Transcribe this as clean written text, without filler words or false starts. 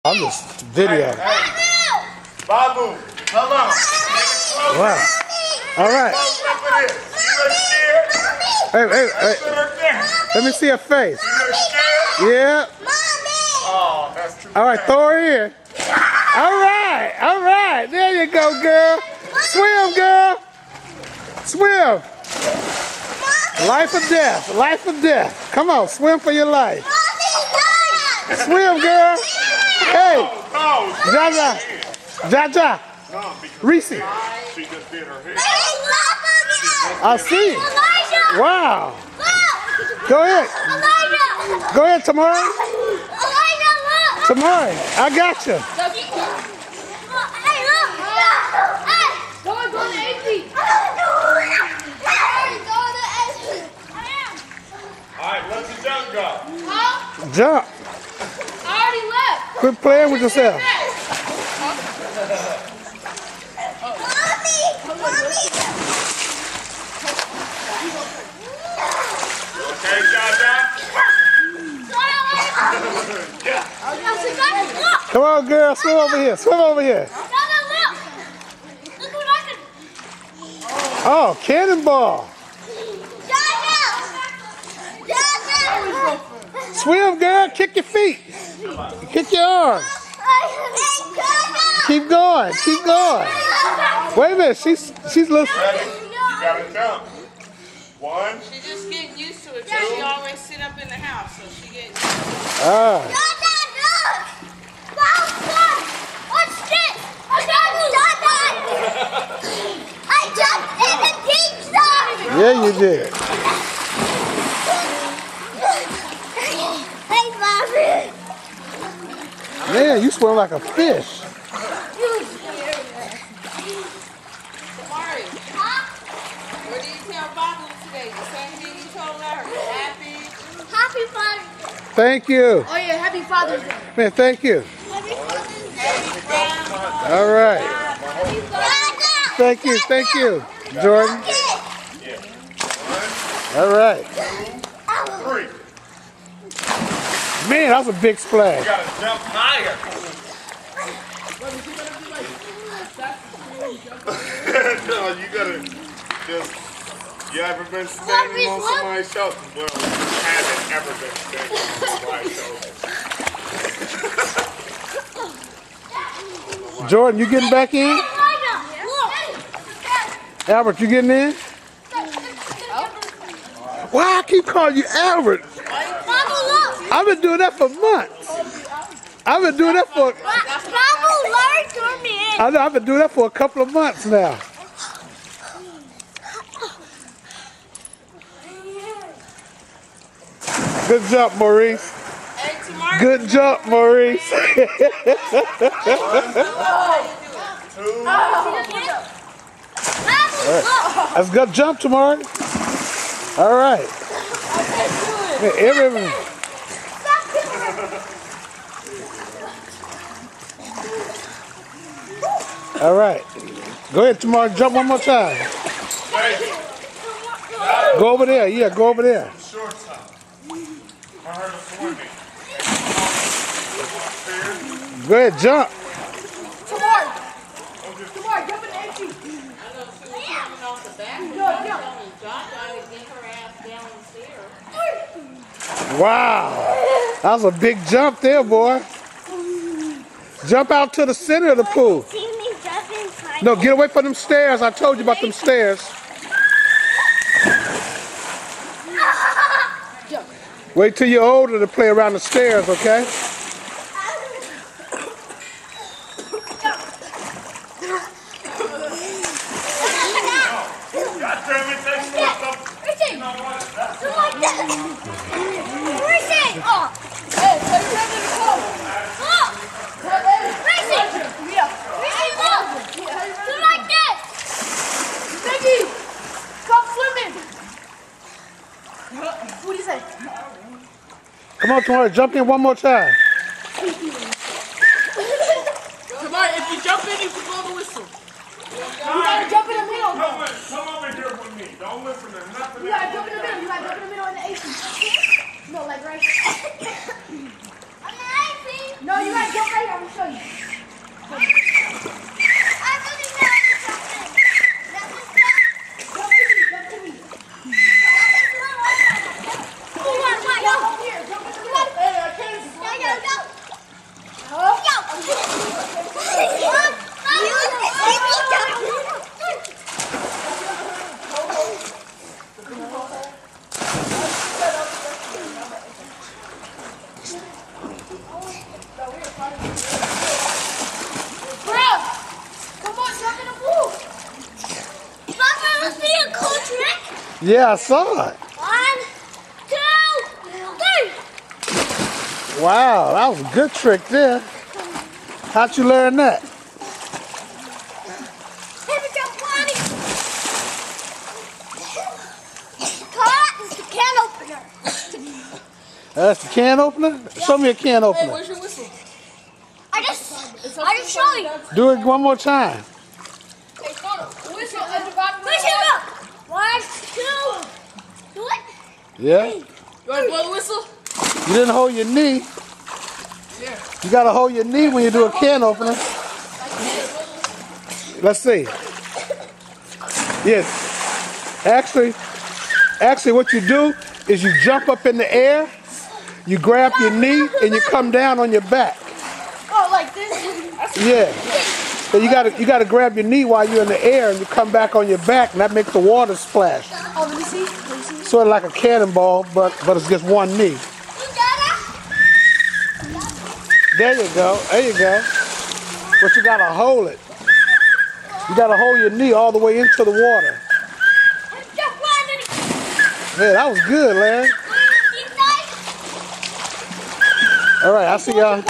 I'm just video. Babu, come on. Wow. All right. Hey. Let me see her face. Yeah. Oh, that's too All right, throw her in. All right. There you go, girl. Swim, girl. Swim. Life or death. Life or death. Come on, swim for your life. Swim, girl. Hey. Jaja. Reese. She just did her hair. I see. Wow. Go ahead. Go ahead, Tamari. Tamari, I got you. Alright, let the jump go. Jump. I already left. Quit playing with yourself. Okay, Jaja? Come on, girl. Swim over here. Swim over here. Oh, cannonball. Swim, girl. Kick your feet. Kick your arms. Keep going. Keep going. Wait a minute. She's listening. You gotta jump. One. She's just getting used to it because she always sit up in the house, so she gets used to it. What's this? I jumped in the deep side. Yeah, you did. Hey, Bobby. Man, you swim like a fish. Tamari, what did you tell Babu today? The same thing you told her? Happy Father's Day. Thank you. Oh yeah, happy Father's Day. Man, thank you. Happy Father's Day. All right. Thank you. Thank you, Jordan. All right. Three. Man, that was a big splash. You gotta jump higher. No, you gotta just. You ever been standing on somebody's shoulders? Well, you haven't ever been standing on somebody's shoulders. Jordan, you getting back in? Albert, you getting in? Why I keep calling you Albert? I've been doing that for months. I've been doing that for. I know, I've been doing that for a couple of months now. Good jump, Maurice. Hey, Tamari. Good jump, Maurice. That's a good jump, Tamari. All right. All right. Go ahead, Tamari. Jump one more time. Go over there. Yeah, go over there. Short time. I heard a swimming. Go ahead, jump. Tamari, jump in the empty. I know she was coming off the back. John tried to get her ass down the stairs. Wow. That was a big jump there, boy. Jump out to the center of the pool. No, get away from them stairs. I told you about them stairs. Wait till you're older to play around the stairs, okay? What do you say? Come on, Tamari, jump in one more time. Tamari, if you jump in, you can blow the whistle. You gotta jump in the middle. Come over here with me. Don't listen to nothing. You gotta jump in the middle. You gotta jump in the middle in the AC. No, like right. No, you gotta jump right here. Yeah, I saw it. 1, 2, 3. Wow, that was a good trick there. How'd you learn that? Heavy jump, Lonnie. That is the can opener. That's the can opener? Show me a can Hey, opener. where's your whistle? I just showed you. Do it one more time. Hey, Connor, whistle at the bottom of the Push water. it up. 1, 2. Do it. Yeah? You want to blow the whistle? You didn't hold your knee. Yeah. You gotta hold your knee when you do a can opener. Let's see. Yes. Actually what you do is you jump up in the air, you grab your knee, and you come down on your back. Oh, like this. Yeah. So you gotta grab your knee while you're in the air and you come back on your back, and that makes the water splash. Oh, let me see. Let me see. Sort of like a cannonball, but it's just one knee. There you go. There you go. But you gotta hold it. You gotta hold your knee all the way into the water. Yeah, that was good, Larry. All right, I'll see y'all.